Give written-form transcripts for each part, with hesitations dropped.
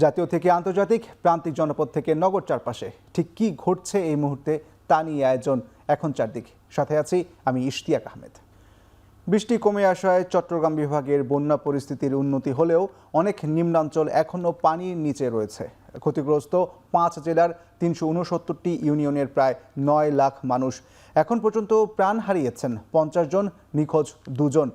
জাতীয় থেকে আন্তর্জাতিক, প্রান্তিক জনপদ থেকে নগর চারপাশে ঠিক কি ঘটছে এই মুহূর্তে তা নিয়ে আয়োজন এখন চারদিক। সাথে আছি আমি ইশতিয়াক আহমেদ। বৃষ্টি কমে আসায় চট্টগ্রাম বিভাগের বন্যা পরিস্থিতির উন্নতি হলেও অনেক নিম্নাঞ্চল এখনও পানির নিচে রয়েছে। ক্ষতিগ্রস্ত ৫ জেলার ৩৬৯টি ইউনিয়নের প্রায় ৯ লাখ মানুষ। এখন পর্যন্ত প্রাণ হারিয়েছেন ৫০ জন, নিখোঁজ ২ জন।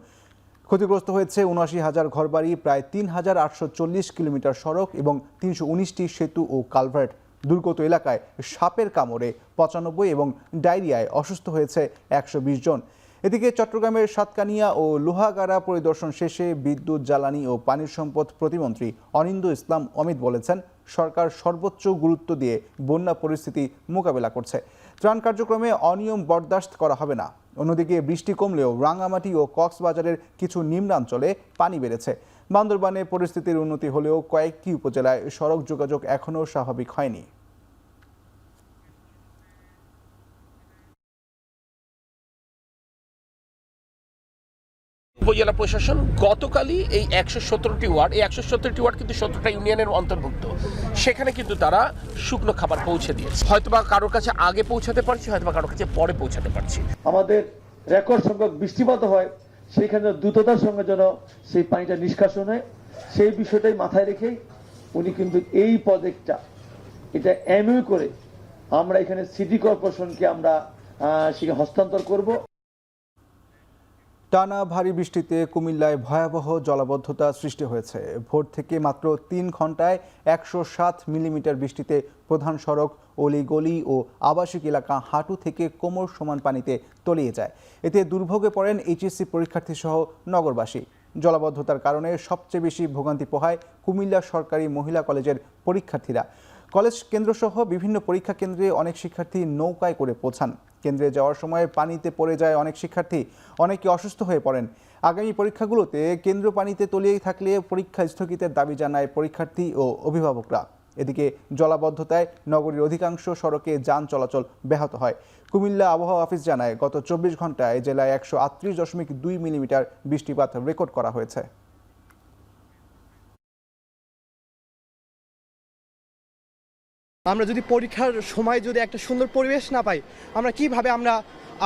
ক্ষতিগ্রস্ত হয়েছে ৭৯,০০০ ঘরবাড়ি, প্রায় ৩,৮৪০ কিলোমিটার সড়ক এবং ৩১৯টি সেতু ও কালভার্ট। দুর্গত এলাকায় সাপের কামড়ে ৯৫ এবং ডায়রিয়ায় অসুস্থ হয়েছে ১২০ জন। এদিকে চট্টগ্রামের সাতকানিয়া ও লোহাগাড়া পরিদর্শন শেষে বিদ্যুৎ, জ্বালানি ও পানি সম্পদ প্রতিমন্ত্রী অনিন্দ্য ইসলাম অমিত বলেছেন, সরকার সর্বোচ্চ গুরুত্ব দিয়ে বন্যা পরিস্থিতি মোকাবেলা করছে। ত্রাণ কার্যক্রমে অনিয়ম বরদাস্ত করা হবে না। অন্যদিকে বৃষ্টি কমলেও রাঙামাটি ও কক্সবাজারের কিছু নিম্নাঞ্চলে পানি বেড়েছে। বান্দরবানে পরিস্থিতির উন্নতি হলেও কয়েকটি উপজেলায় সড়ক যোগাযোগ এখনও স্বাভাবিক হয়নি। উপজেলা প্রশাসন গতকালই এই ১১৭টি ওয়ার্ড, এই ১১৭টি ওয়ার্ড কিন্তু ১৭টা ইউনিয়নের অন্তর্ভুক্ত, সেখানে কিন্তু তারা শুকনো খাবার পৌঁছে দিয়েছে। হয়তোবা কারোর কাছে আগে পৌঁছাতে পারছি, হয়তোবা কারোর কাছে পরে পৌঁছাতে পারছি। আমাদের রেকর্ড সংখ্যক বৃষ্টিপাত হয়, সেইখানে দ্রুততার সঙ্গে যেন সেই পানিটা নিষ্কাশন হয়, সেই বিষয়টাই মাথায় রেখেই উনি কিন্তু এই প্রজেক্টটা এটা এমইউ করে আমরা এখানে সিটি কর্পোরেশনকে আমরা সেখানে হস্তান্তর করব। টানা ভারী বৃষ্টিতে কুমিল্লায় ভয়াবহ জলাবদ্ধতা সৃষ্টি হয়েছে। ভোর থেকে মাত্র ৩ ঘন্টায় ১০৭ মিলিমিটার বৃষ্টিতে প্রধান সড়ক, অলিগলি ও আবাসিক এলাকা হাঁটু থেকে কোমর সমান পানিতে তলিয়ে যায়। এতে দুর্ভোগে পড়েন এইচএসসি পরীক্ষার্থী সহ নগরবাসী। জলাবদ্ধতার কারণে সবচেয়ে বেশি ভোগান্তি পোহায় কুমিল্লা সরকারি মহিলা কলেজের পরীক্ষার্থীরা। কলেজ কেন্দ্রসহ বিভিন্ন পরীক্ষা কেন্দ্রে অনেক শিক্ষার্থী নৌকায় করে পৌঁছান। কেন্দ্রে যাওয়ার সময় পানিতে পড়ে যায় অনেক শিক্ষার্থী, অনেকে অসুস্থ হয়ে পড়েন। আগামী পরীক্ষাগুলোতে কেন্দ্র পানিতে তলিয়ে থাকলে পরীক্ষা স্থগিতের দাবি জানায় পরীক্ষার্থী ও অভিভাবকরা। এদিকে জলাবদ্ধতায় নগরীর অধিকাংশ সড়কে যান চলাচল ব্যাহত হয়। কুমিল্লা আবহাওয়া অফিস জানায়, গত ২৪ ঘন্টায় জেলায় ১৩৮.২ মিলিমিটার বৃষ্টিপাত রেকর্ড করা হয়েছে। আমরা যদি পরীক্ষার সময় যদি একটা সুন্দর পরিবেশ না পাই, আমরা কিভাবে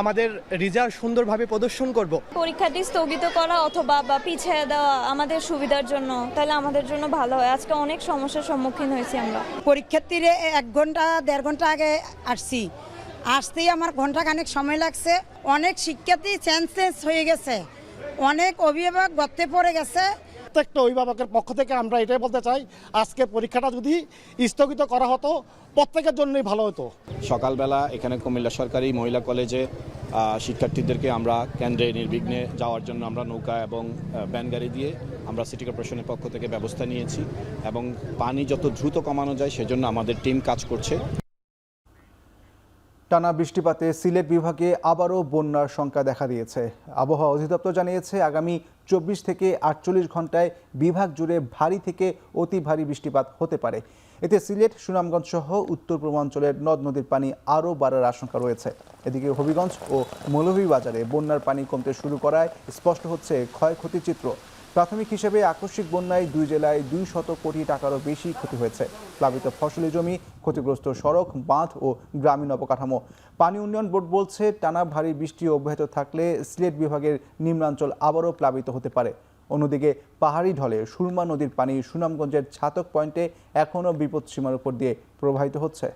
আমাদের রেজাল্ট সুন্দরভাবে প্রদর্শন করব? পরীক্ষাটি স্থগিত করা অথবা পিছিয়ে দেওয়া আমাদের সুবিধার জন্য, তাহলে আমাদের জন্য ভালো হয়। আজকে অনেক সমস্যার সম্মুখীন হয়েছি আমরা। পরীক্ষার্থীরা ১ ঘন্টা ১.৫ ঘন্টা আগে আসতেই আমার ঘন্টাখানেক সময় লাগছে। অনেক শিক্ষার্থী সেন্সলেস হয়ে গেছে, অনেক অভিভাবক গর্তে পড়ে গেছে। প্রত্যেকটা অভিভাবকের পক্ষ থেকে আমরা এটাই বলতে চাই, আজকে পরীক্ষাটা যদি স্থগিত করা হতো প্রত্যেকের জন্যই ভালো হতো। সকালবেলা এখানে কুমিল্লা সরকারি মহিলা কলেজে শিক্ষার্থীদেরকে আমরা কেন্দ্রে নির্বিঘ্নে যাওয়ার জন্য আমরা নৌকা এবং ভ্যান গাড়ি দিয়ে আমরা সিটি কর্পোরেশনের পক্ষ থেকে ব্যবস্থা নিয়েছি এবং পানি যত দ্রুত কমানো যায় সেজন্য আমাদের টিম কাজ করছে। টানা বৃষ্টিপাতে সিলেট বিভাগে আবারও বন্যার শঙ্কা দেখা দিয়েছে। আবহাওয়া অধিদপ্তর জানিয়েছে, আগামী ২৪ থেকে ৪৮ ঘন্টায় বিভাগ জুড়ে ভারী থেকে অতি ভারী বৃষ্টিপাত হতে পারে। এতে সিলেট, সুনামগঞ্জ সহ উত্তর পূর্বাঞ্চলের নদ নদীর পানি আরও বাড়ার আশঙ্কা রয়েছে। এদিকে হবিগঞ্জ ও মৌলভীবাজারে বন্যার পানি কমতে শুরু করায় স্পষ্ট হচ্ছে ক্ষয়ক্ষতির চিত্র। প্রাথমিক হিসেবে আকস্মিক বন্যায় ২ জেলায় ২০০ কোটি টাকারও বেশি ক্ষতি হয়েছে। প্লাবিত ফসলি জমি, ক্ষতিগ্রস্ত সড়ক, বাঁধ ও গ্রামীণ অবকাঠামো। পানি উন্নয়ন বোর্ড বলছে, টানা ভারী বৃষ্টি অব্যাহত থাকলে সিলেট বিভাগের নিম্নাঞ্চল আবারও প্লাবিত হতে পারে। অন্যদিকে পাহাড়ি ঢলে সুরমা নদীর পানি সুনামগঞ্জের ছাতক পয়েন্টে এখনও বিপদসীমার উপর দিয়ে প্রবাহিত হচ্ছে।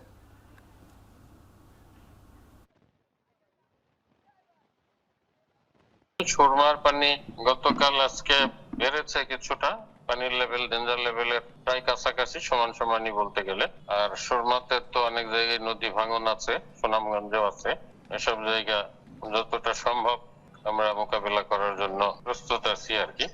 সুরমার পানি গতকাল আজকে বেড়েছে কিছুটা, পানির লেভেল ডেঞ্জার লেভেলের প্রায় কাছাকাছি, সমানই বলতে গেলে। আর সুরমাতে তো অনেক জায়গায় নদী ভাঙন আছে, সুনামগঞ্জেও আছে। এসব জায়গা যতটা সম্ভব আমরা মোকাবেলা করার জন্য প্রস্তুত আছি আর কি।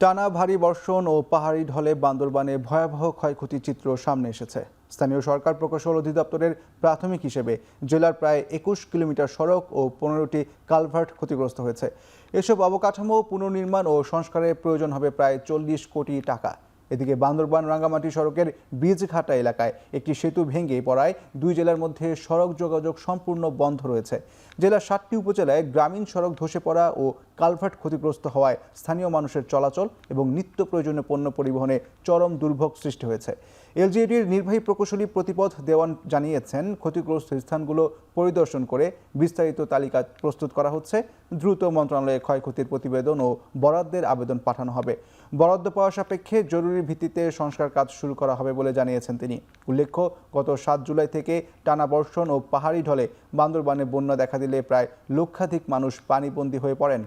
টানা ভারী বর্ষণ ও পাহাড়ি ঢলে বান্দরবানে ভয়াবহ ক্ষয়ক্ষতির চিত্র সামনে এসেছে। স্থানীয় সরকার প্রকৌশল অধিদপ্তরের প্রাথমিক হিসেবে জেলার প্রায় ২১ কিলোমিটার সড়ক ও ১৫টি কালভার্ট ক্ষতিগ্রস্ত হয়েছে। এসব অবকাঠামো পুনর্নির্মাণ ও সংস্কারের প্রয়োজন হবে প্রায় ৪০ কোটি টাকা। এদিকে বান্দরবান রাঙ্গামাটি সড়কের বীজঘাটা এলাকায় একটি সেতু ভেঙে পড়ায় দুই জেলার মধ্যে সড়ক যোগাযোগ সম্পূর্ণ বন্ধ রয়েছে। জেলার 7টি উপজেলায় গ্রামীণ সড়ক ধসে পড়া ও কালভার্ট ক্ষতিগ্রস্ত হওয়ায় স্থানীয় মানুষের চলাচল এবং নিত্য প্রয়োজনীয় পণ্য পরিবহনে চরম দুর্ভোগ সৃষ্টি হয়েছে। এলজিইডির নির্বাহী প্রকৌশলী প্রতিপদ দেওয়ান জানিয়েছেন, ক্ষতিগ্রস্ত স্থানগুলো পরিদর্শন করে বিস্তারিত তালিকা প্রস্তুত করা হচ্ছে। দ্রুত মন্ত্রণালয়ে ক্ষয়ক্ষতির প্রতিবেদন ও বরাদ্দের আবেদন পাঠানো হবে। বরাদ্দ পাওয়া সাপেক্ষে জরুরি ভিত্তিতে সংস্কার কাজ শুরু করা হবে বলে জানিয়েছেন তিনি। উল্লেখ্য, গত 7 জুলাই থেকে টানা বর্ষণ ও পাহাড়ি ঢলে বান্দরবানে বন্যা দেখা দিলে প্রায় লক্ষাধিক মানুষ পানিবন্দী হয়ে পড়েন।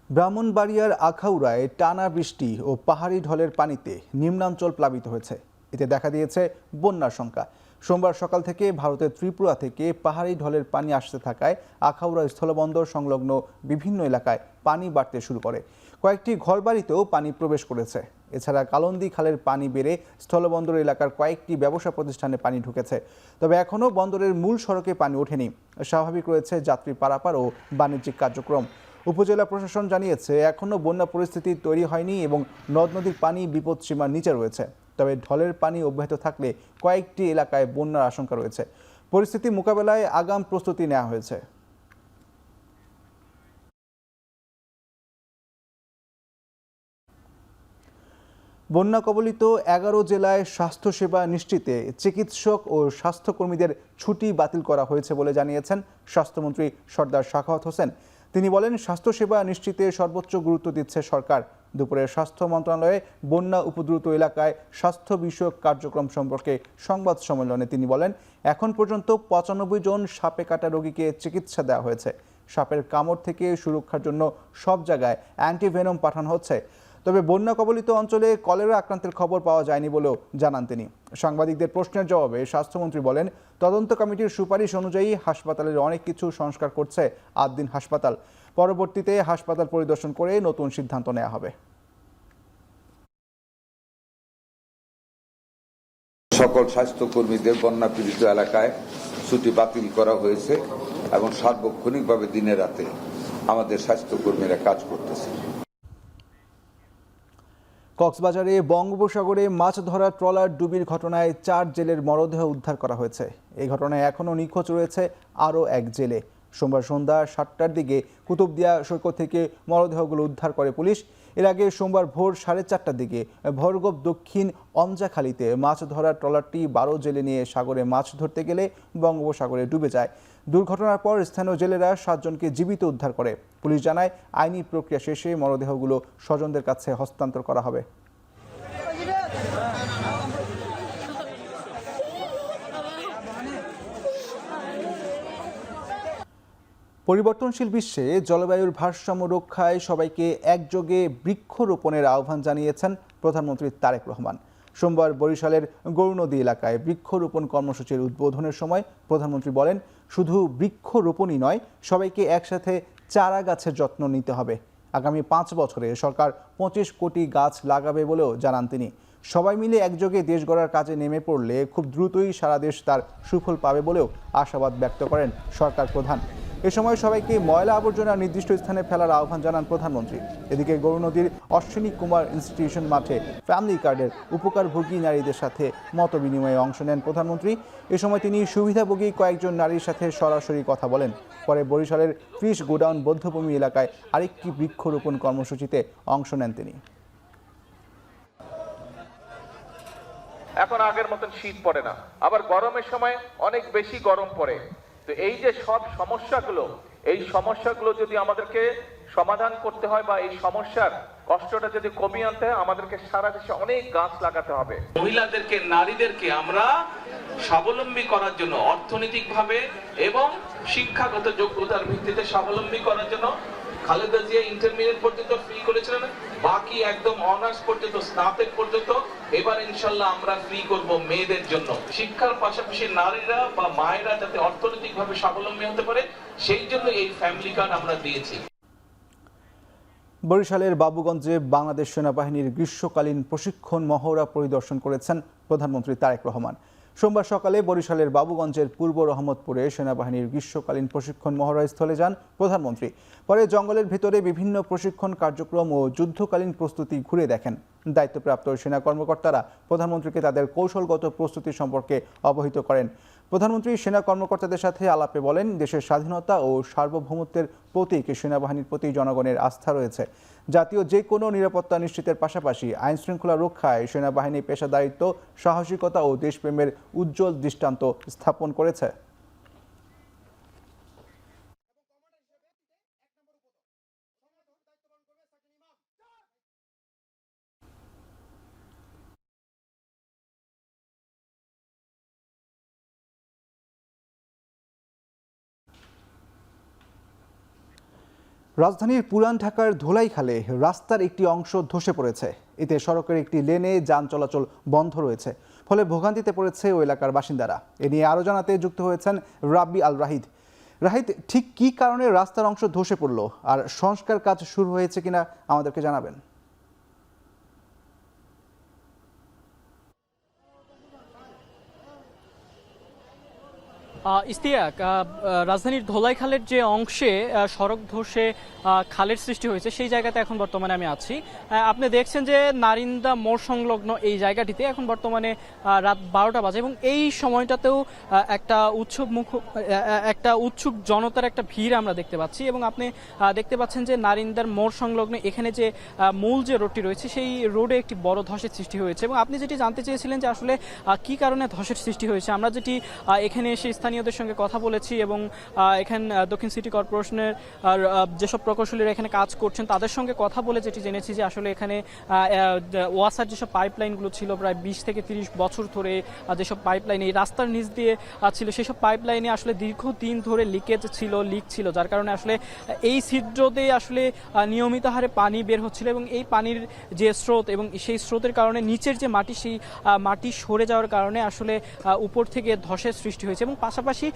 ব্রাহ্মণবাড়িয়ার আখাউড়ায় টানা বৃষ্টি ও পাহাড়ি ঢলের পানিতে নিম্নাঞ্চল প্লাবিত হয়েছে। এতে দেখা দিয়েছে বন্যার শঙ্কা। সোমবার সকাল থেকে ভারতের ত্রিপুরা থেকে পাহাড়ি ঢলের পানি আসতে থাকায় আখাউড়া স্থলবন্দর সংলগ্ন বিভিন্ন এলাকায় পানি বাড়তে শুরু করে। কয়েকটি ঘরবাড়িতেও পানি প্রবেশ করেছে। এছাড়া কালন্দি খালের পানি বেড়ে স্থলবন্দর এলাকার কয়েকটি ব্যবসা প্রতিষ্ঠানে পানি ঢুকেছে। তবে এখনও বন্দরের মূল সড়কে পানি ওঠেনি। স্বাভাবিক রয়েছে যাত্রী পারাপার ও বাণিজ্যিক কার্যক্রম। উপজেলা প্রশাসন জানিয়েছে, এখনও বন্যা পরিস্থিতি তৈরি হয়নি এবং নদ নদীর পানি বিপদসীমার নিচে রয়েছে। তবে ঢলের পানি অব্যাহত থাকলে কয়েকটি এলাকায় বন্যার আশঙ্কা রয়েছে। পরিস্থিতি মোকাবেলায় আগাম প্রস্তুতি নেওয়া হয়েছে। বন্যা কবলিত 11 জেলায় স্বাস্থ্যসেবা নিশ্চিতে চিকিৎসক ও স্বাস্থ্যকর্মীদের ছুটি বাতিল করা হয়েছে বলে জানিয়েছেন স্বাস্থ্যমন্ত্রী সর্দার সাখাওয়াত হোসেন। তিনি বলেন, স্বাস্থ্যসেবা নিশ্চিতে সর্বোচ্চ গুরুত্ব দিচ্ছে সরকার। দুপুরে স্বাস্থ্য মন্ত্রণালয়ে বন্যা উপদ্রুত এলাকায় স্বাস্থ্য বিষয়ক কার্যক্রম সম্পর্কে সংবাদ সম্মেলনে তিনি বলেন, এখন পর্যন্ত 95 জন সাপে কাটা রোগীকে চিকিৎসা দেওয়া হয়েছে। সাপের কামড় থেকে সুরক্ষার জন্য সব জায়গায় অ্যান্টিভেনম পাঠানো হচ্ছে। তবে বন্যা কবলিত অঞ্চলে কলেরা আক্রান্তের খবর পাওয়া যায়নি বলেও জানান তিনি। সাংবাদিকদের প্রশ্নের জবাবে স্বাস্থ্যমন্ত্রী বলেন, তদন্ত কমিটির সুপারিশ অনুযায়ী হাসপাতালের অনেক কিছু সংস্কার করছে আদ্দিন হাসপাতাল। পরবর্তীতে হাসপাতাল পরিদর্শন করে নতুন সিদ্ধান্ত নেওয়া হবে। সকল স্বাস্থ্যকর্মীদের বন্যা পীড়িত এলাকায় ছুটি বাতিল করা হয়েছে এবং সার্বক্ষণিকভাবে দিনে রাতে আমাদের স্বাস্থ্যকর্মীরা কাজ করতেছে। কক্সবাজারে বঙ্গোপসাগরে মাছ ধরা ট্রলার ডুবির ঘটনায় 4 জেলের মরদেহ উদ্ধার করা হয়েছে। এই ঘটনায় এখনও নিখোঁজ রয়েছে আরও এক জেলে। সোমবার সন্ধ্যা 7টার দিকে কুতুবদিয়া সৈকত থেকে মরদেহগুলো উদ্ধার করে পুলিশ। এর আগে সোমবার ভোর 4:30টার দিকে ভরগোপ দক্ষিণ অমজাখালীতে মাছ ধরা ট্রলারটি 12 জেলে নিয়ে সাগরে মাছ ধরতে গেলে বঙ্গোপসাগরে ডুবে যায়। দুর্ঘটনার পর স্থানীয় জেলেরা 7 জনকে জীবিত উদ্ধার করে। পুলিশ জানায়, আইনি প্রক্রিয়া শেষে মরদেহগুলো স্বজনদের কাছে হস্তান্তর করা হবে। পরিবর্তনশীল বিশ্বে জলবায়ুর ভারসাম্য রক্ষায় সবাইকে একযোগে বৃক্ষরোপণের আহ্বান জানিয়েছেন প্রধানমন্ত্রী তারেক রহমান। সোমবার বরিশালের গৌরনদী এলাকায় বৃক্ষরোপণ কর্মসূচির উদ্বোধনের সময় প্রধানমন্ত্রী বলেন, শুধু বৃক্ষরোপণই নয়, সবাইকে একসাথে চারা গাছের যত্ন নিতে হবে। আগামী 5 বছরে সরকার 25 কোটি গাছ লাগাবে বলেও জানান তিনি। সবাই মিলে একযোগে দেশ গড়ার কাজে নেমে পড়লে খুব দ্রুতই সারা দেশ তার সুফল পাবে বলেও আশাবাদ ব্যক্ত করেন সরকার প্রধান। এ সময় সবাইকে ময়লা আবর্জনা নির্দিষ্ট স্থানে ফেলার আহ্বান জানান প্রধানমন্ত্রী। এদিকে গৌরনদীর অশ্বিনী কুমার ইনস্টিটিউশন মাঠে ফ্যামিলি কার্ডের উপকারভোগী নারীদের সাথে মত বিনিময়ে অংশ নেন প্রধানমন্ত্রী। এ সময় তিনি সুবিধাভোগী কয়েকজন নারীর সাথে সরাসরি কথা বলেন। পরে বরিশালের ফিশ গোডাউন বধ্যভূমি এলাকায় আরেকটি বৃক্ষরোপণ কর্মসূচিতে অংশ নেন তিনি। এখন আগের মতন শীত পড়ে না, আবার গরমের সময় অনেক বেশি গরম পড়ে। তো এই যে সব সমস্যাগুলো যদি আমাদেরকে সমাধান করতে হয় বা এই সমস্যার কষ্টটা যদি কমিয়ে আনতে হয়, আমাদেরকে সারা দেশে অনেক গাছ লাগাতে হবে। মহিলাদেরকে, নারীদেরকে আমরা স্বাবলম্বী করার জন্য অর্থনৈতিকভাবে এবং শিক্ষাগত যোগ্যতার ভিত্তিতে স্বাবলম্বী করার জন্য খালেদা জিয়া ইন্টারমিডিয়েট পর্যন্ত ফ্রি করেছিলেন, বাকি একদম অনার্স পর্যন্ত, স্নাতক পর্যন্ত এবার ইনশাল্লাহ আমরা ফ্রি করব মেয়েদের জন্য। শিক্ষার পাশাপাশি নারীরা বা মায়েরা যাতে অর্থনৈতিকভাবে স্বাবলম্বী হতে পারে, সেই জন্য এই ফ্যামিলি কার্ড আমরা দিয়েছি। বরিশালের বাবুগঞ্জে বাংলাদেশ সেনাবাহিনীর গ্রীষ্মকালীন প্রশিক্ষণ মহড়া পরিদর্শন করেছেন প্রধানমন্ত্রী তারেক রহমান। সোমবার সকালে বরিশালের বাবুগঞ্জের পূর্ব রহমতপুরে সেনাবাহিনীর গ্রীষ্মকালীন প্রশিক্ষণ মহড়াস্থলে যান প্রধানমন্ত্রী। পরে জঙ্গলের ভিতরে বিভিন্ন প্রশিক্ষণ কার্যক্রম ও যুদ্ধকালীন প্রস্তুতি ঘুরে দেখেন। দায়িত্বপ্রাপ্ত সেনা কর্মকর্তারা প্রধানমন্ত্রীকে তাদের কৌশলগত প্রস্তুতি সম্পর্কে অবহিত করেন। প্রধানমন্ত্রী সেনা কর্মকর্তাদের সাথে আলাপে বলেন, দেশের স্বাধীনতা ও সার্বভৌমত্বের প্রতীক সেনাবাহিনীর প্রতি জনগণের আস্থা রয়েছে। জাতীয় যে কোনো নিরাপত্তা নিশ্চিতের পাশাপাশি আইন শৃঙ্খলা রক্ষায় সেনাবাহিনী পেশাদারিত্ব, সাহসিকতা ও দেশপ্রেমের উজ্জ্বল দৃষ্টান্ত স্থাপন করেছে। রাজধানীর পুরান ঢাকার ধোলাইখালে রাস্তার একটি অংশ ধসে পড়েছে। এতে সড়কের একটি লেনে যান চলাচল বন্ধ রয়েছে, ফলে ভোগান্তিতে পড়েছে ওই এলাকার বাসিন্দারা। এ নিয়ে আরও জানাতে যুক্ত হয়েছেন রাব্বি আল রাহিদ। রাহিদ, ঠিক কী কারণে রাস্তার অংশ ধসে পড়ল আর সংস্কার কাজ শুরু হয়েছে কিনা আমাদেরকে জানাবেন। ইস্তিয়াক, রাজধানীর ধোলাইখালের যে অংশে সড়ক ধসে খালের সৃষ্টি হয়েছে সেই জায়গাতে এখন বর্তমানে আমি আছি। আপনি দেখছেন যে নারিন্দা মোড় সংলগ্ন এই জায়গাটিতে এখন বর্তমানে রাত 12টা বাজে এবং এই সময়টাতেও একটা উৎসুক জনতার একটা ভিড় আমরা দেখতে পাচ্ছি। এবং আপনি দেখতে পাচ্ছেন যে নারিন্দার মোড় সংলগ্ন এখানে যে মূল যে রোডটি রয়েছে সেই রোডে একটি বড় ধসের সৃষ্টি হয়েছে। এবং আপনি যেটি জানতে চেয়েছিলেন যে আসলে কি কারণে ধসের সৃষ্টি হয়েছে, আমরা যেটি এখানে এসে স্থানীয়দের সঙ্গে কথা বলেছি এবং এখানে দক্ষিণ সিটি কর্পোরেশনের যেসব প্রকৌশলীরা এখানে কাজ করছেন তাদের সঙ্গে কথা বলে যেটি জেনেছি যে আসলে এখানে ওয়াসার যেসব পাইপলাইনগুলো ছিল প্রায় 20 থেকে 30 বছর ধরে যেসব পাইপলাইন এই রাস্তার নিচ দিয়ে ছিল সেসব পাইপলাইনে আসলে দীর্ঘদিন ধরে লিক ছিল, যার কারণে আসলে এই ছিদ্র দিয়ে আসলে নিয়মিত হারে পানি বের হচ্ছিল এবং এই পানির যে স্রোত এবং সেই স্রোতের কারণে নিচের যে মাটি সেই মাটি সরে যাওয়ার কারণে আসলে উপর থেকে ধসের সৃষ্টি হয়েছে। এবং পাশাপাশি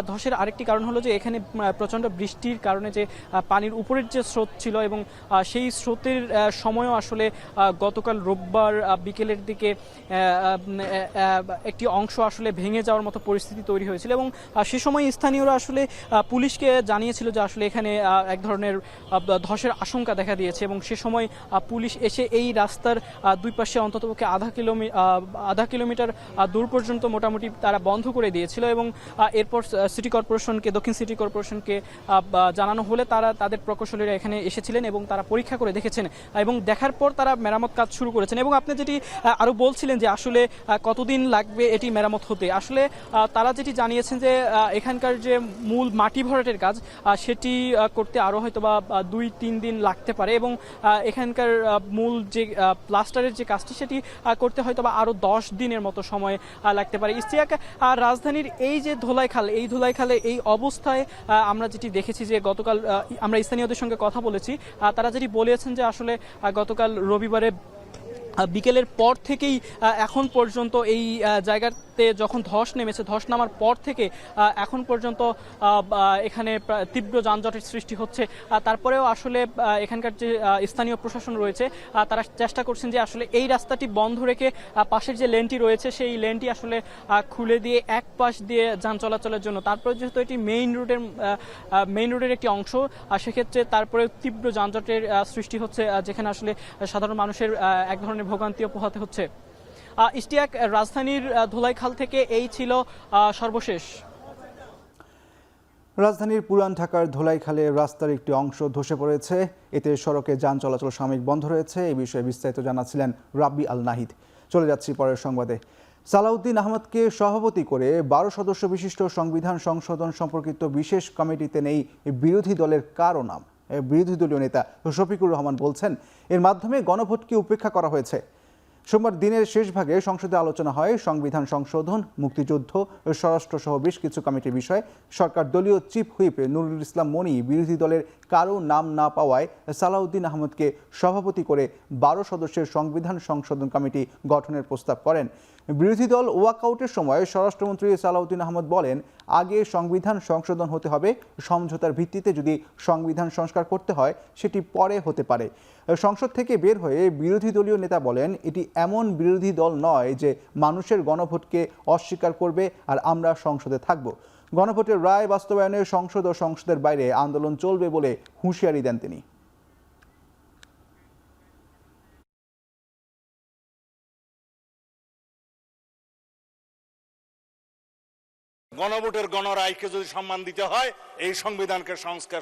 ধসের আরেকটি কারণ হলো যে এখানে প্রচণ্ড বৃষ্টির কারণে যে পানির উপরের যে স্রোত ছিল এবং সেই স্রোতের সময়ও আসলে গতকাল রোববার বিকেলের দিকে একটি অংশ আসলে ভেঙে যাওয়ার মতো পরিস্থিতি তৈরি হয়েছিল এবং সে সময় স্থানীয়রা আসলে পুলিশকে জানিয়েছিল যে আসলে এখানে এক ধরনের ধসের আশঙ্কা দেখা দিয়েছে এবং সে সময় পুলিশ এসে এই রাস্তার দুই পাশে অন্ততপক্ষে আধা কিলোমিটার দূর পর্যন্ত মোটামুটি তারা বন্ধ করে দিয়েছিল এবং এরপর দক্ষিণ সিটি কর্পোরেশনকে জানানো হলে তারা তাদের প্রকৌশলীরা এখানে এসেছিলেন এবং তারা পরীক্ষা করে দেখেছেন এবং দেখার পর তারা মেরামত কাজ শুরু করেছেন। এবং আপনি যেটি আরও বলছিলেন যে আসলে কতদিন লাগবে এটি মেরামত হতে, আসলে তারা যেটি জানিয়েছেন যে এখানকার যে মূল মাটি ভরাটের কাজ সেটি করতে আরও হয়তো বা 2-3 দিন লাগতে পারে এবং এখানকার মূল যে প্লাস্টারের যে কাজটি সেটি করতে হয়তো বা আরও 10 দিনের মতো সময় লাগতে পারে। ইস্তিয়াক, রাজধানীর এই যে ধোলাইখালে এই অবস্থায় আমরা যেটি দেখেছি যে গতকাল আমরা স্থানীয়দের সঙ্গে কথা বলেছি, তারা যেটি বলেছেন যে আসলে গতকাল রবিবারে বিকেলের পর থেকেই এখন পর্যন্ত এই জায়গাতে যখন ধস নেমেছে, ধস নামার পর থেকে এখন পর্যন্ত এখানে তীব্র যানজটের সৃষ্টি হচ্ছে। তারপরেও আসলে এখানকার যে স্থানীয় প্রশাসন রয়েছে তারা চেষ্টা করছেন যে আসলে এই রাস্তাটি বন্ধ রেখে পাশের যে লেনটি রয়েছে সেই লেনটি আসলে খুলে দিয়ে এক পাশ দিয়ে যান চলাচলের জন্য। তারপরে যেহেতু এটি মেইন রোডের একটি অংশ, সেক্ষেত্রে তারপরে তীব্র যানজটের সৃষ্টি হচ্ছে যেখানে আসলে সাধারণ মানুষের এক ধরনের ভোগান্তিও পোহাতে হচ্ছে। ইস্তিয়াক, রাজধানীর ধোলাইখাল থেকে এই ছিল সর্বশেষ। রাজধানীর পুরান ঢাকার ধোলাইখালে রাস্তার একটি অংশ ধসে পড়েছে, এতে সড়কে যান চলাচল সাময়িক বন্ধ রয়েছে। এই বিষয়ে বিস্তারিত জানাচ্ছিলেন রাব্বি আল নাহিদ। চলে যাচ্ছি পরের সংবাদে। সালাউদ্দিন আহমদকে সভাপতি করে 12 সদস্য বিশিষ্ট সংবিধান সংশোধন সম্পর্কিত বিশেষ কমিটিতে নেই বিরোধী দলের কারো নাম। বিরোধী দলীয় নেতা শফিকুর রহমান বলছেন, এর মাধ্যমে গণভোটকে উপেক্ষা করা হয়েছে। সোমবার দিনের শেষ ভাগে সংসদে আলোচনা হয় সংবিধান সংশোধন, মুক্তিযুদ্ধ, স্বরাষ্ট্রসহ বেশ কিছু কমিটির বিষয়ে। সরকার দলীয় চিফ হুইপ নুরুল ইসলাম মনি বিরোধী দলের কারো নাম না পাওয়ায় সালাউদ্দিন আহমদকে সভাপতি করে 12 সদস্যের সংবিধান সংশোধন কমিটি গঠনের প্রস্তাব করেন। বিরোধী দল ওয়াকআউটের সময় স্বরাষ্ট্রমন্ত্রী সালাউদ্দিন আহমদ বলেন, আগে সংবিধান সংশোধন হতে হবে, সমঝোতার ভিত্তিতে যদি সংবিধান সংস্কার করতে হয় সেটি পরে হতে পারে। সংসদ থেকে বের হয়ে বিরোধী দলীয় নেতা বলেন, এটি এমন বিরোধী দল নয় যে মানুষের গণভোটকে অস্বীকার করবে আর আমরা সংসদে থাকব। গণভোটের রায় বাস্তবায়নে সংসদ ও সংসদের বাইরে আন্দোলন চলবে বলে হুঁশিয়ারি দেন তিনি। গণভোটের গণরায়কে যদি সম্মান দিতে হয়, এই সংবিধানকে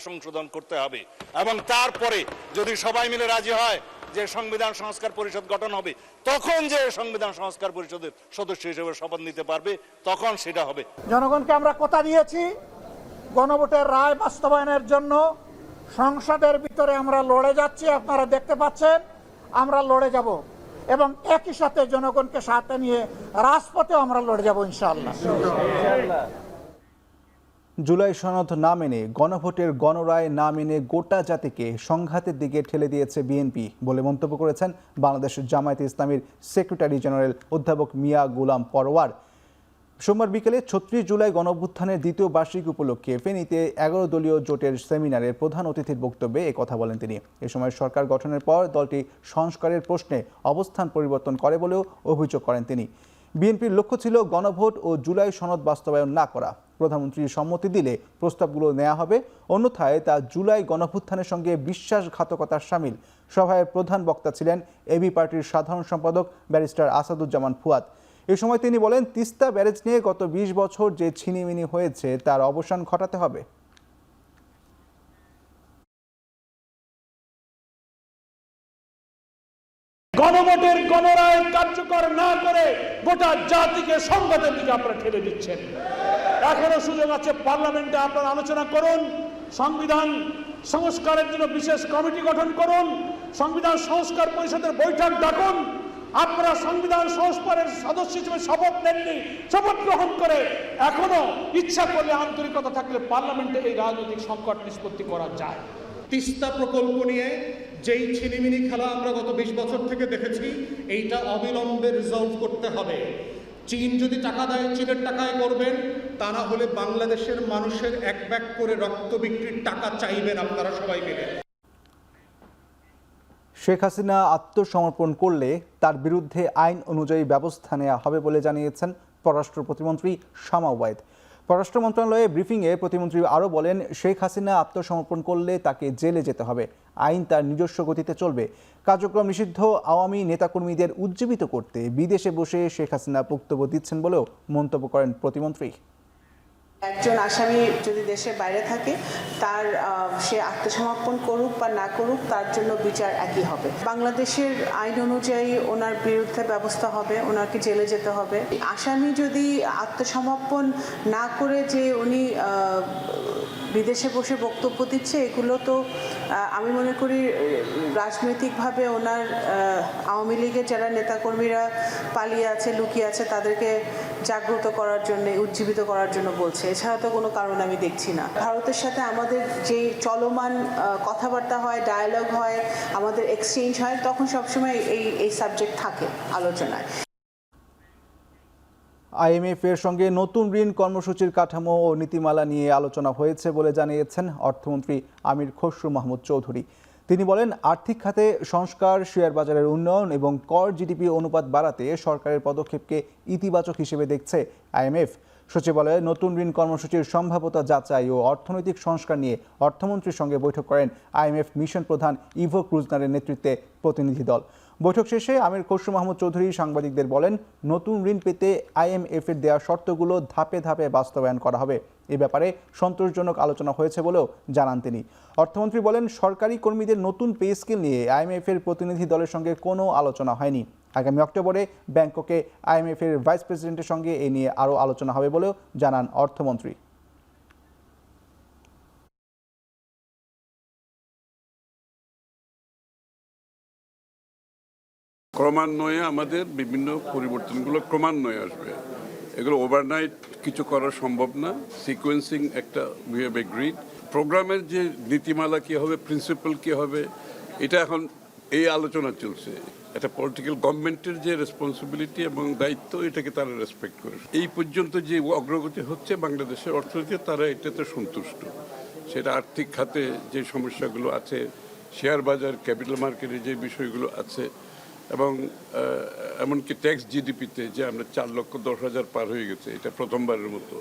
সংশোধন করতে হবে এবং তারপরে যদি সবাই মিলে রাজি হয় যে সংবিধান সংস্কার পরিষদ গঠন হবে, তখন যে সংবিধান সংস্কার পরিষদের সদস্য হিসেবে শপথ নিতে পারবে, তখন সেটা হবে। জনগণকে আমরা কথা দিয়েছি গণভোটের রায় বাস্তবায়নের জন্য সংসদের ভিতরে আমরা লড়ে যাচ্ছি। আপনারা দেখতে পাচ্ছেন আমরা লড়ে যাব এবং একই সাথে জনগণকে সাথে নিয়ে রাজপথেও আমরা লড়ে যাব ইনশাআল্লাহ। জুলাই সনদ না মেনে, গণভোটের গণরায় না মেনে গোটা জাতিকে সংঘাতের দিকে ঠেলে দিয়েছে বিএনপি বলে মন্তব্য করেছেন বাংলাদেশ জামায়াতে ইসলামীর সেক্রেটারি জেনারেল অধ্যাপক মিয়া গোলাম পরওয়ার। সোমবার বিকেলে ৩৬ জুলাই গণঅভ্যুত্থানের দ্বিতীয় বার্ষিকী উপলক্ষে ফেনীতে 11 দলীয় জোটের সেমিনারে প্রধান অতিথির বক্তব্যে একথা বলেন তিনি। এ সময় সরকার গঠনের পর দলটি সংস্কারের প্রশ্নে অবস্থান পরিবর্তন করে বলেও অভিযোগ করেন তিনি। বিএনপির লক্ষ্য ছিল গণভোট ও জুলাই সনদ বাস্তবায়ন না করা। প্রধানমন্ত্রীর সম্মতি দিলে প্রস্তাবগুলো নেওয়া হবে, অন্যথায় তা জুলাই গণঅভ্যুত্থানের সঙ্গে বিশ্বাসঘাতকতার শামিল। সভায় প্রধান বক্তা ছিলেন এবি পার্টির সাধারণ সম্পাদক ব্যারিস্টার আসাদুজ্জামান ফুয়াদ। এ সময় তিনি বলেন, তিস্তা ব্যারেজ নিয়ে গত 20 বছর যে ছিনিমিনি হয়েছে তার অবসান ঘটাতে হবে। গণভোটের গণরায় কার্যকর না করে গোটা জাতিকে সংঘাতের দিকে আপনারা ঠেলে দিচ্ছেন। এখনো সুযোগ আছে, পার্লামেন্টে আপনারা আলোচনা করুন, সংবিধান সংস্কারের জন্য বিশেষ কমিটি গঠন করুন, সংবিধান সংস্কার পরিষদের বৈঠক ডাকুন। আপনারা সংবিধান সংস্কারের সদস্য হিসেবে শপথ নেননি, শপথ গ্রহণ করে এখনো ইচ্ছা করলে, আন্তরিকতা থাকলে পার্লামেন্টে এই রাজনৈতিক সংকট নিষ্পত্তি করা যায়। তিস্তা প্রকল্প নিয়ে যেই ছিনিমিনি খেলা আমরা গত 20 বছর থেকে দেখেছি, এইটা অবিলম্বে রিজলভ করতে হবে। চীন যদি টাকা দেয়, চীনের টাকায় করবেন, তা না হলে বাংলাদেশের মানুষের এক ব্যাগ করে রক্ত বিক্রির টাকা চাইবেন আপনারা সবাই মিলে। শেখ হাসিনা আত্মসমর্পণ করলে তার বিরুদ্ধে আইন অনুযায়ী ব্যবস্থা নেওয়া হবে বলে জানিয়েছেন পররাষ্ট্র প্রতিমন্ত্রী শামা ওবায়েদ। পররাষ্ট্র মন্ত্রণালয়ে ব্রিফিংয়ে প্রতিমন্ত্রী আরও বলেন, শেখ হাসিনা আত্মসমর্পণ করলে তাকে জেলে যেতে হবে, আইন তার নিজস্ব গতিতে চলবে। কার্যক্রম নিষিদ্ধ আওয়ামী নেতাকর্মীদের উজ্জীবিত করতে বিদেশে বসে শেখ হাসিনা বক্তব্য দিচ্ছেন বলেও মন্তব্য করেন প্রতিমন্ত্রী। একজন আসামি যদি দেশের বাইরে থাকে, তার সে আত্মসমর্পণ করুক বা না করুক, তার জন্য বিচার একই হবে। বাংলাদেশের আইন অনুযায়ী ওনার বিরুদ্ধে ব্যবস্থা হবে, ওনাকে জেলে যেতে হবে। আসামি যদি আত্মসমর্পণ না করে যে উনি বিদেশে বসে বক্তব্য দিচ্ছে, এগুলো তো আমি মনে করি রাজনৈতিকভাবে ওনার আওয়ামী লীগের যারা নেতাকর্মীরা পালিয়ে আছে, লুকিয়ে আছে, তাদেরকে জাগ্রত করার জন্য, উজ্জীবিত করার জন্য বলছে। এছাড়া তো কোনো কারণ আমি দেখছি না। ভারতের সাথে আমাদের যে চলমান কথাবার্তা হয়, ডায়ালগ হয়, আমাদের এক্সচেঞ্জ হয়, তখন সবসময় এই সাবজেক্ট থাকে আলোচনায়। আইএমএফ এর সঙ্গে নতুন ঋণ কর্মসূচির কাঠামো ও নীতিমালা নিয়ে আলোচনা হয়েছে বলে জানিয়েছেন অর্থমন্ত্রী আমির খসরু মাহমুদ চৌধুরী। তিনি বলেন, আর্থিক খাতে সংস্কার, শেয়ার বাজারের উন্নয়ন এবং কর জিডিপি অনুপাত বাড়াতে সরকারের পদক্ষেপকে ইতিবাচক হিসেবে দেখছে আইএমএফ। সচিবালয়ে নতুন ঋণ কর্মসূচির সম্ভাব্যতা যাচাই ও অর্থনৈতিক সংস্কার নিয়ে অর্থমন্ত্রীর সঙ্গে বৈঠক করেন আইএমএফ মিশন প্রধান ইভো ক্রুজনারের নেতৃত্বে প্রতিনিধি দল। বৈঠক শেষে আমির খসরু মাহমুদ চৌধুরী সাংবাদিকদের বলেন, নতুন ঋণ পেতে আইএমএফ এর দেওয়া শর্তগুলো ধাপে ধাপে বাস্তবায়ন করা হবে। এ ব্যাপারে সন্তোষজনক আলোচনা হয়েছে বলেও জানান তিনি। অর্থমন্ত্রী বলেন, সরকারি কর্মীদের নতুন পে স্কেল নিয়ে আইএমএফ এর প্রতিনিধি দলের সঙ্গে কোনো আলোচনা হয়নি। আগামী অক্টোবরে ব্যাংককে আইএমএফ এর ভাইস প্রেসিডেন্টের সঙ্গে এ নিয়ে আরও আলোচনা হবে বলেও জানান অর্থমন্ত্রী। ক্রমান্বয়ে আমাদের বিভিন্ন পরিবর্তনগুলো ক্রমান্বয়ে আসবে, এগুলো ওভারনাইট কিছু করা সম্ভব না। সিকোয়েন্সিং একটা উই হ্যাভ এগ্রিড। প্রোগ্রামের যে নীতিমালা কী হবে, প্রিন্সিপাল কী হবে, এটা এখন এই আলোচনা চলছে। একটা পলিটিক্যাল গভর্নমেন্টের যে রেসপন্সিবিলিটি এবং দায়িত্ব, এটাকে তারা রেসপেক্ট করে। এই পর্যন্ত যে অগ্রগতি হচ্ছে বাংলাদেশের অর্থনীতি, তারা এটাতে সন্তুষ্ট। সেটা আর্থিক খাতে যে সমস্যাগুলো আছে, শেয়ার বাজার, ক্যাপিটাল মার্কেটে যে বিষয়গুলো আছে, এবং এমনকি ট্যাক্স জিডিপিতে যে আমরা 4,10,000 পার হয়ে গেছে, এটা প্রথমবারের মতো।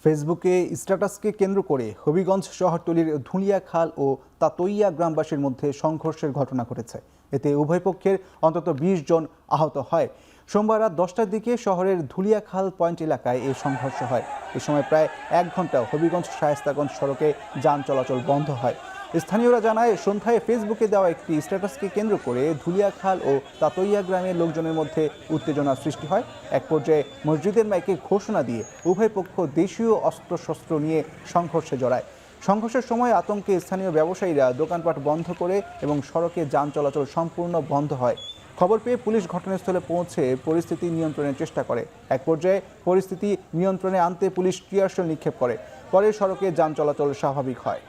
ফেসবুকে স্ট্যাটাসকে কেন্দ্র করে হবিগঞ্জ শহরতলির ধুলিয়াখাল ও তাতইয়া গ্রামবাসীর মধ্যে সংঘর্ষের ঘটনা ঘটেছে। এতে উভয় পক্ষের অন্তত 20 জন আহত হয়। সোমবার রাত 10টার দিকে শহরের ধুলিয়াখাল পয়েন্ট এলাকায় এই সংঘর্ষ হয়। এ সময় প্রায় 1 ঘন্টা হবিগঞ্জ শায়েস্তাগঞ্জ সড়কে যান চলাচল বন্ধ হয়। স্থানীয়রা জানায়, সন্ধ্যায় ফেসবুকে দেওয়া একটি স্ট্যাটাসকে কেন্দ্র করে ধুলিয়াখাল ও তাতইয়া গ্রামের লোকজনের মধ্যে উত্তেজনার সৃষ্টি হয়। এক পর্যায়ে মসজিদের মাইকে ঘোষণা দিয়ে উভয় পক্ষ দেশীয় অস্ত্রশস্ত্র নিয়ে সংঘর্ষে জড়ায়। সংঘর্ষের সময় আতঙ্কে স্থানীয় ব্যবসায়ীরা দোকানপাট বন্ধ করে এবং সড়কে যান চলাচল সম্পূর্ণ বন্ধ হয়। খবর পেয়ে পুলিশ ঘটনাস্থলে পৌঁছে পরিস্থিতি নিয়ন্ত্রণের চেষ্টা করে। এক পর্যায়ে পরিস্থিতি নিয়ন্ত্রণে আনতে পুলিশ টিয়ারশেল নিক্ষেপ করে। পরে সড়কে যান চলাচল স্বাভাবিক হয়।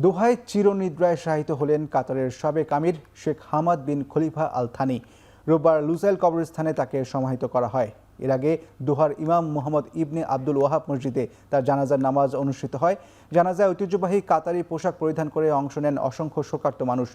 দোহায় চিরনিদ্রায় শায়িত হলেন কাতারের সাবেক আমির শেখ হামাদ বিন খলিফা আল থানি। রোববার লুসাইল কবরস্থানে তাকে সমাহিত করা হয়। এর আগে দোহার ইমাম মোহাম্মদ ইবনে আব্দুল ওয়াহাব মসজিদে তার জানাজার নামাজ অনুষ্ঠিত হয়। জানাজায় ঐতিহ্যবাহী কাতারি পোশাক পরিধান করে অংশ নেন অসংখ্য শোকার্ত মানুষ।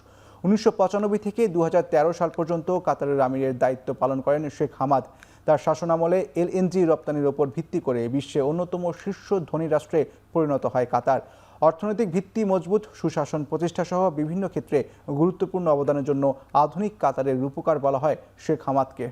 1995 থেকে 2013 সাল পর্যন্ত কাতারের আমিরের দায়িত্ব পালন করেন শেখ হামাদ। তার শাসনামলে এলএনজি রপ্তানির ওপর ভিত্তি করে বিশ্বে অন্যতম শীর্ষ ধনী রাষ্ট্রে পরিণত হয় কাতার। অর্থনৈতিক ভিত্তি মজবুত, সুশাসন প্রতিষ্ঠা সহ বিভিন্ন ক্ষেত্রে গুরুত্বপূর্ণ অবদানের জন্য আধুনিক কাতারের রূপকার বলা হয় শেখ হামাদকে।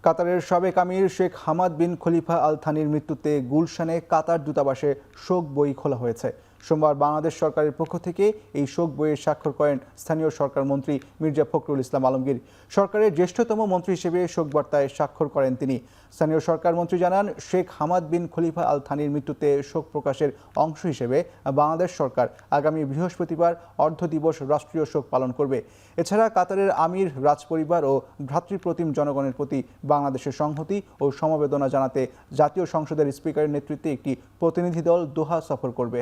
কাতারের সাবেক আমির শেখ হামাদ বিন খলিফা আল থানির মৃত্যুতে গুলশানে কাতার দূতাবাসে শোক বই খোলা হয়েছে। সোমবার বাংলাদেশ সরকারের পক্ষ থেকে এই শোক বইয়ে স্বাক্ষর করেন স্থানীয় সরকার মন্ত্রী মির্জা ফখরুল ইসলাম আলমগীর। সরকারের জ্যেষ্ঠতম মন্ত্রী হিসেবে শোক বার্তায় স্বাক্ষর করেন তিনি। স্থানীয় সরকার মন্ত্রী জানান, শেখ হামাদ বিন খলিফা আল থানির মৃত্যুতে শোক প্রকাশের অংশ হিসেবে বাংলাদেশ সরকার আগামী বৃহস্পতিবার অর্ধ দিবস রাষ্ট্রীয় শোক পালন করবে। এছাড়া কাতারের আমির, রাজপরিবার ও ভ্রাতৃপ্রতিম জনগণের প্রতি বাংলাদেশের সংহতি ও সমবেদনা জানাতে জাতীয় সংসদের স্পিকারের নেতৃত্বে একটি প্রতিনিধি দল দোহা সফর করবে।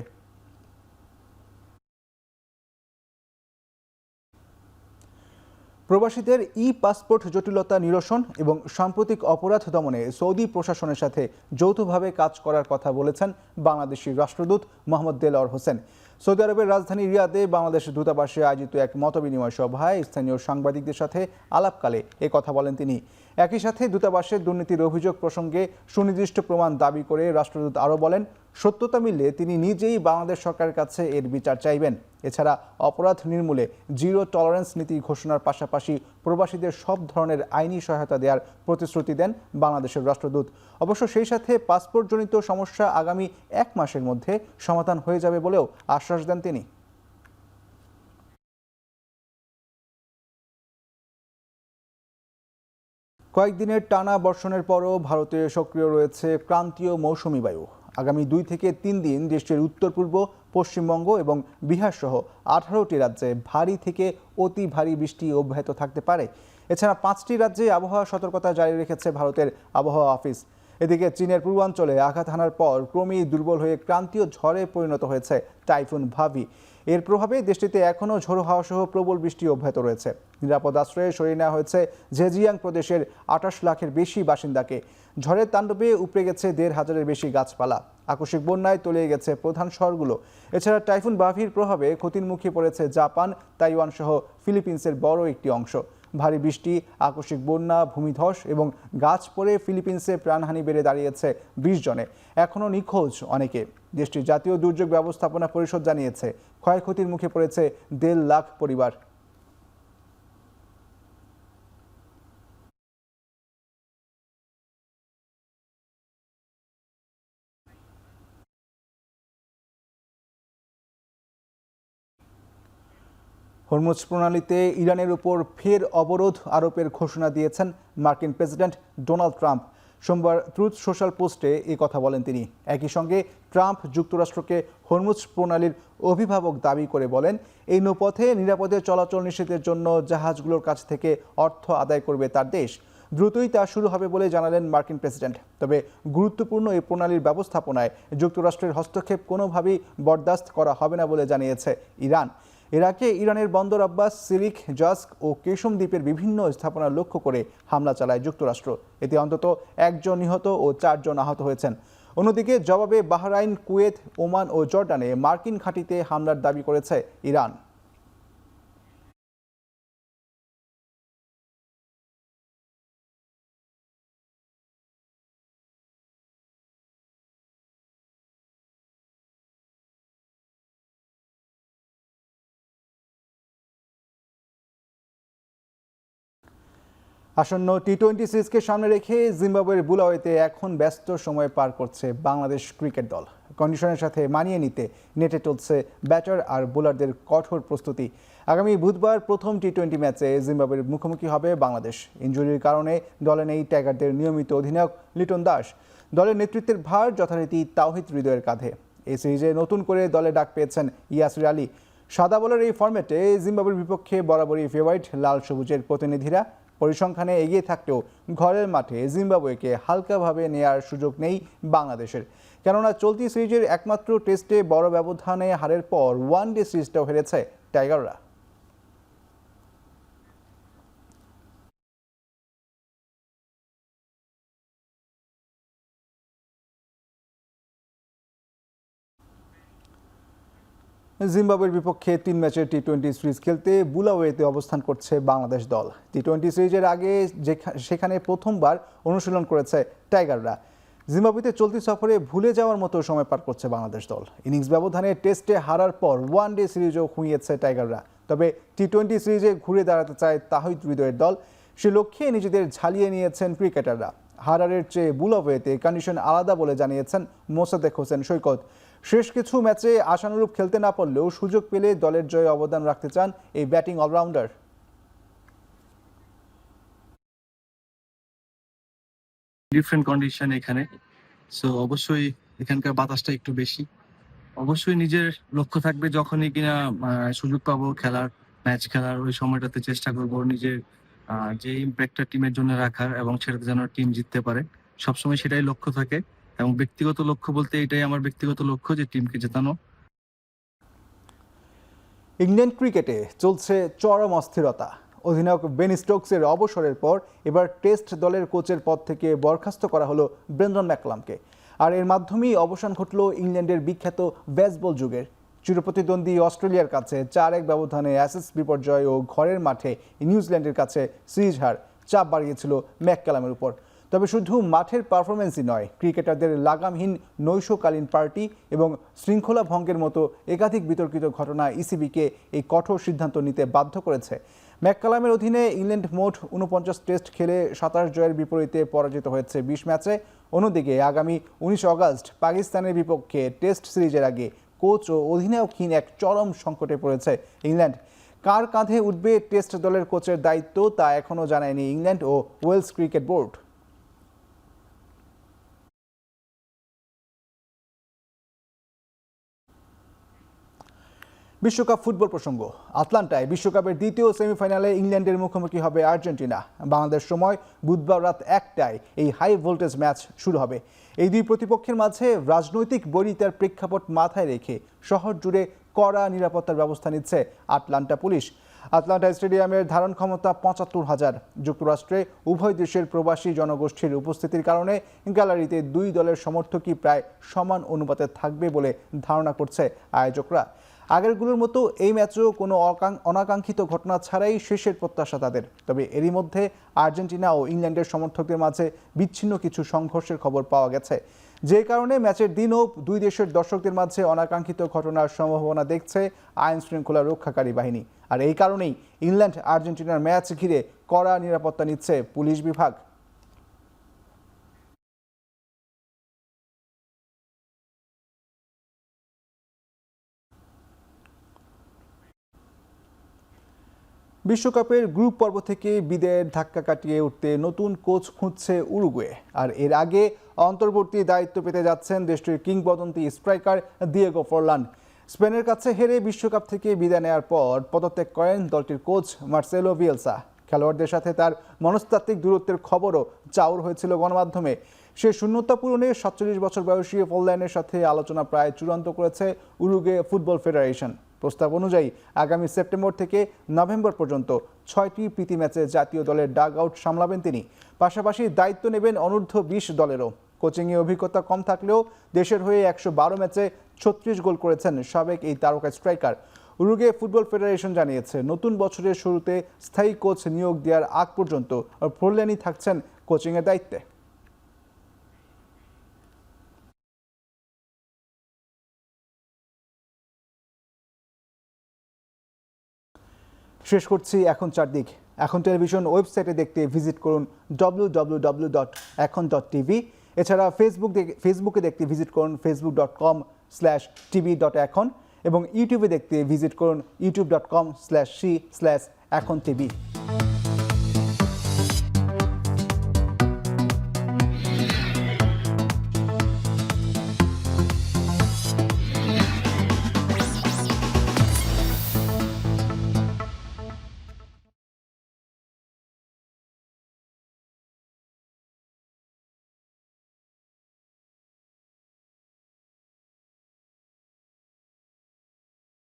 প্রবাসীদের পাসপোর্ট জটিলতা নিরসন এবং সাম্প্রতিক অপরাধ দমনে সৌদি প্রশাসনের সাথে যৌথভাবে কাজ করার কথা বলেছেন বাংলাদেশি রাষ্ট্রদূত মোহাম্মদ দেলোয়ার হোসেন। সৌদি আরবের রাজধানী রিয়াদে বাংলাদেশ দূতাবাসে আয়োজিত এক মতবিনিময় সভায় স্থানীয় সাংবাদিকদের সাথে আলাপকালে এ কথা বলেন তিনি। একই সাথে দূতাবাসের দুর্নীতির অভিযোগ প্রসঙ্গে সুনির্দিষ্ট প্রমাণ দাবি করে রাষ্ট্রদূত আরও বলেন, সত্যতা মিললে তিনি নিজেই বাংলাদেশ সরকারের কাছে এর বিচার চাইবেন। এছাড়া অপরাধ নির্মূলে জিরো টলারেন্স নীতি ঘোষণার পাশাপাশি প্রবাসীদের সব ধরনের আইনি সহায়তা দেওয়ার প্রতিশ্রুতি দেন বাংলাদেশের রাষ্ট্রদূত। অবশ্য সেই সাথে পাসপোর্টজনিত সমস্যা আগামী 1 মাসের মধ্যে সমাধান হয়ে যাবে বলেও আশ্বাস দেন তিনি। কয়েকদিনের টানা বর্ষণের পরও ভারতে সক্রিয় রয়েছে ক্রান্তীয় মৌসুমি বায়ু। আগামী 2 থেকে 3 দিন দেশটির উত্তর পূর্ব, পশ্চিমবঙ্গ এবং বিহার সহ 18টি রাজ্যে ভারী থেকে অতি ভারী বৃষ্টি অব্যাহত থাকতে পারে। এছাড়া 5টি রাজ্যে আবহাওয়া সতর্কতা জারি রেখেছে ভারতের আবহাওয়া অফিস। এদিকে চীনের পূর্বাঞ্চলে আঘাত হানার পর ক্রমেই দুর্বল হয়ে ক্রান্তীয় ঝড়ে পরিণত হয়েছে টাইফুন ভাবি। এর প্রভাবে দেশটিতে এখনও ঝোড়ো হাওয়া সহ প্রবল বৃষ্টি অব্যাহত রয়েছে। নিরাপদ আশ্রয়ে সরিয়ে নেওয়া হয়েছে জেজিয়াং প্রদেশের 28 লাখের বেশি বাসিন্দাকে। ঝড়ের তাণ্ডবে উপড়ে গেছে 1,500-এর বেশি গাছপালা। আকস্মিক বন্যায় তলিয়ে গেছে প্রধান শহরগুলো। এছাড়া টাইফুন বাভির প্রভাবে ক্ষতির মুখে পড়েছে জাপান, তাইওয়ান সহ ফিলিপিন্সের বড় একটি অংশ। ভারী বৃষ্টি, আকস্মিক বন্যা, ভূমিধস এবং গাছ পড়ে ফিলিপিন্সে প্রাণহানি বেড়ে দাঁড়িয়েছে 20 জনে। এখনও নিখোঁজ অনেকে। দেশটির জাতীয় দুর্যোগ ব্যবস্থাপনা পরিষদ জানিয়েছে, ক্ষয়ক্ষতির মুখে পড়েছে 1.5 লাখ পরিবার। হরমুজ প্রণালীতে ইরানের উপর ফের অবরোধ আরোপের ঘোষণা দিয়েছেন মার্কিন প্রেসিডেন্ট ডোনাল্ড ট্রাম্প। সোমবার ট্রুথ সোশ্যাল পোস্টে এই কথা বলেন তিনি। একই সঙ্গে ট্রাম্প যুক্তরাষ্ট্রকে হরমুজ প্রণালীর অভিভাবক দাবি করে বলেন, এই নৌপথে নিরাপদে চলাচল নিষেধের জন্য জাহাজগুলোর কাছ থেকে অর্থ আদায় করবে তার দেশ। দ্রুতই তা শুরু হবে বলে জানালেন মার্কিন প্রেসিডেন্ট। তবে গুরুত্বপূর্ণ এই প্রণালীর ব্যবস্থাপনায় যুক্তরাষ্ট্রের হস্তক্ষেপ কোনোভাবেই বরদাস্ত করা হবে না বলে জানিয়েছে ইরান। ইরাকে ইরানের বন্দর আব্বাস, সিরিক, জাস্ক ও কেশম দ্বীপের বিভিন্ন স্থাপনা লক্ষ্য করে হামলা চালায় যুক্তরাষ্ট্র। এতে অন্তত 1 জন নিহত ও 4 জন আহত হয়েছেন। অন্যদিকে জবাবে বাহরাইন, কুয়েত, ওমান ও জর্ডানে মার্কিন ঘাঁটিতে হামলার দাবি করেছে ইরান। আসন্ন টি-20 সিরিজকে সামনে রেখে জিম্বাবুয়ের বুলাওয়েতে এখন ব্যস্ত সময় পার করছে বাংলাদেশ ক্রিকেট দল। কন্ডিশনের সাথে মানিয়ে নিতে নেটে চলছে ব্যাটার আর বোলারদের কঠোর প্রস্তুতি। আগামী বুধবার প্রথম টি-20 ম্যাচে জিম্বাবুয়ের মুখোমুখি হবে বাংলাদেশ। ইনজুরির কারণে দলে নেই টাইগারদের নিয়মিত অধিনায়ক লিটন দাস। দলের নেতৃত্বের ভার যথারীতি তাওহিদ হৃদয়ের কাঁধে। এই সিরিজে নতুন করে দলে ডাক পেয়েছেন ইয়াসির আলী। সাদা বলের এই ফরম্যাটে জিম্বাবুয়ের বিপক্ষে বরাবরই ফেভারিট লাল সবুজের প্রতিনিধিরা। পরিসংখ্যানে এগিয়ে থাকলেও ঘরের মাঠে জিম্বাবুয়েকে হালকাভাবে নেয়ার সুযোগ নেই বাংলাদেশের, কেননা চলতি সিরিজের একমাত্র টেস্টে বড় ব্যবধানে হারের পর ওয়ানডে সিরিজটাও হেরেছে টাইগাররা। জিম্বাবুয়ের বিপক্ষে 3 ম্যাচের টি-20 সিরিজ খেলতে বুলাওয়েতে অবস্থান করছে বাংলাদেশ দল। টি-20 সিরিজের আগে সেখানে প্রথমবার অনুশীলন করেছে টাইগাররা। জিম্বাবুয়েতে চলতি সফরে ভুলে যাওয়ার মতো সময় পার করছে বাংলাদেশ দল। ইনিংস ব্যবধানে টেস্টে হারার পর ওয়ানডে সিরিজও খুঁইয়েছে টাইগাররা। তবে টি-20 সিরিজে ঘুরে দাঁড়াতে চায় তাহিদ হৃদয়ের দল। সে লক্ষ্যে নিজেদের ঝালিয়ে নিয়েছেন ক্রিকেটাররা। হারারের চেয়ে বুলাওয়েতে কন্ডিশন আলাদা বলে জানিয়েছেন মোসাদ্দেক হোসেন সৈকত। শেষ কিছু ম্যাচে আশানুরূপ খেলতে না পারলেও সুযোগ পেলে দলের জয়ে অবদান রাখতে চান এই ব্যাটিং অলরাউন্ডার। ডিফারেন্ট কন্ডিশন এখানে, সো অবশ্যই এখানকার বাতাসটা একটু বেশি। অবশ্যই নিজের লক্ষ্য থাকবে, যখনই কিনা সুযোগ পাবো খেলার, ম্যাচ খেলার, ওই সময়টাতে চেষ্টা করবো নিজের যে ইম্প্যাক্টটা টিমের জন্য রাখার, এবং সেটাতে যেন টিম জিততে পারে। সবসময় সেটাই লক্ষ্য থাকে, এবং ব্যক্তিগত লক্ষ্য বলতে এটাই আমার ব্যক্তিগত লক্ষ্য, যে টিমকে জেতানো। ইংল্যান্ড ক্রিকেটে চলছে চরম অস্থিরতা। অধিনায়ক বেন স্টোকসের অবসরের পর এবার টেস্ট দলের কোচের পদ থেকে বরখাস্ত করা হলো ব্রেন্ডন ম্যাককালামকে। আর এর মাধ্যমেই অবসান ঘটল ইংল্যান্ডের বিখ্যাত বেসবল যুগের। চিরপ্রতিদ্বন্দ্বী অস্ট্রেলিয়ার কাছে 4-1 ব্যবধানে অ্যাশেজ বিপর্যয় ও ঘরের মাঠে নিউজিল্যান্ডের কাছে সিরিজ হার চাপ বাড়িয়েছিল ম্যাককালামের উপর। তবে শুধু মাঠের পারফরমেন্সই নয়, ক্রিকেটারদের লাগামহীন নৈশকালীন পার্টি এবং শৃঙ্খলা ভঙ্গের মতো একাধিক বিতর্কিত ঘটনা ইসিবিকে এই কঠোর সিদ্ধান্ত নিতে বাধ্য করেছে। ম্যাককালামের অধীনে ইংল্যান্ড মোট 49 টেস্ট খেলে 27 জয়ের বিপরীতে পরাজিত হয়েছে 20 ম্যাচে। অন্যদিকে আগামী 19 আগস্ট পাকিস্তানের বিপক্ষে টেস্ট সিরিজের আগে কোচ ও অধিনায়কহীন এক চরম সংকটে পড়েছে ইংল্যান্ড। কার কাঁধে উঠবে টেস্ট দলের কোচের দায়িত্ব তা এখনও জানায়নি ইংল্যান্ড ও ওয়েলস ক্রিকেট বোর্ড। বিশ্বকাপ ফুটবল প্রসঙ্গ। আটলান্টায় বিশ্বকাপের দ্বিতীয় সেমিফাইনালে ইংল্যান্ডের মুখোমুখি হবে আর্জেন্টিনা। বাংলাদেশ সময় বুধবার রাত 1টায় এই হাই ভোল্টেজ ম্যাচ শুরু হবে। এই দুই প্রতিপক্ষের মাঝে রাজনৈতিক বৈরিতার প্রেক্ষাপট মাথায় রেখে শহর জুড়ে কড়া নিরাপত্তার ব্যবস্থা নিচ্ছে আটলান্টা পুলিশ। আটলান্টা স্টেডিয়ামের ধারণ ক্ষমতা ৭৫,০০০। যুক্তরাষ্ট্রে উভয় দেশের প্রবাসী জনগোষ্ঠীর উপস্থিতির কারণে গ্যালারিতে দুই দলের সমর্থকই প্রায় সমান অনুপাতে থাকবে বলে ধারণা করছে আয়োজকরা। আগেরগুলোর মতো এই ম্যাচেও কোনো অনাকাঙ্ক্ষিত ঘটনা ছাড়াই শেষের প্রত্যাশা তাদের। তবে এরই মধ্যে আর্জেন্টিনা ও ইংল্যান্ডের সমর্থকদের মাঝে বিচ্ছিন্ন কিছু সংঘর্ষের খবর পাওয়া গেছে, যে কারণে ম্যাচের দিনও দুই দেশের দর্শকদের মাঝে অনাকাঙ্ক্ষিত ঘটনার সম্ভাবনা দেখছে আইন শৃঙ্খলা রক্ষাকারী বাহিনী। আর এই কারণেই ইংল্যান্ড আর্জেন্টিনার ম্যাচ ঘিরে কড়া নিরাপত্তা নিচ্ছে পুলিশ বিভাগ। বিশ্বকাপের গ্রুপ পর্ব থেকে বিদায়ের ধাক্কা কাটিয়ে উঠতে নতুন কোচ খুঁজছে উরুগুয়ে। আর এর আগে অন্তর্বর্তী দায়িত্ব পেতে যাচ্ছেন দেশটির কিংবদন্তি স্ট্রাইকার দিয়েগো ফরলান। স্পেনের কাছে হেরে বিশ্বকাপ থেকে বিদায় নেওয়ার পর পদত্যাগ করেন দলটির কোচ মার্সেলো বিয়েলসা। খেলোয়াড়দের সাথে তার মনস্তাত্ত্বিক দূরত্বের খবরও চাউর হয়েছিল গণমাধ্যমে। সে শূন্যতা পূরণে 47 বছর বয়সী ফরলানের সাথে আলোচনা প্রায় চূড়ান্ত করেছে উরুগুয়ে ফুটবল ফেডারেশন। প্রস্তাব অনুযায়ী আগামী সেপ্টেম্বর থেকে নভেম্বর পর্যন্ত 6টি প্রীতি ম্যাচে জাতীয় দলের ডাগ আউট সামলাবেন তিনি। পাশাপাশি দায়িত্ব নেবেন অনূর্ধ্ব 20 দলেরও। কোচিংয়ে অভিজ্ঞতা কম থাকলেও দেশের হয়ে 112 ম্যাচে 36 গোল করেছেন সাবেক এই তারকা স্ট্রাইকার। উরুগুয়ে ফুটবল ফেডারেশন জানিয়েছে নতুন বছরের শুরুতে স্থায়ী কোচ নিয়োগ দেওয়ার আগ পর্যন্ত ফরলানই থাকছেন কোচিংয়ের দায়িত্বে। শেষ করছি এখন চারদিক। এখন টেলিভিশন ওয়েবসাইটে দেখতে ভিজিট করুন www.ekhon.tv। এছাড়া ফেসবুকে দেখতে ভিজিট করুন facebook.com/tv.ekhon এবং ইউটিউবে দেখতে ভিজিট করুন youtube.com/c/ekhon tv।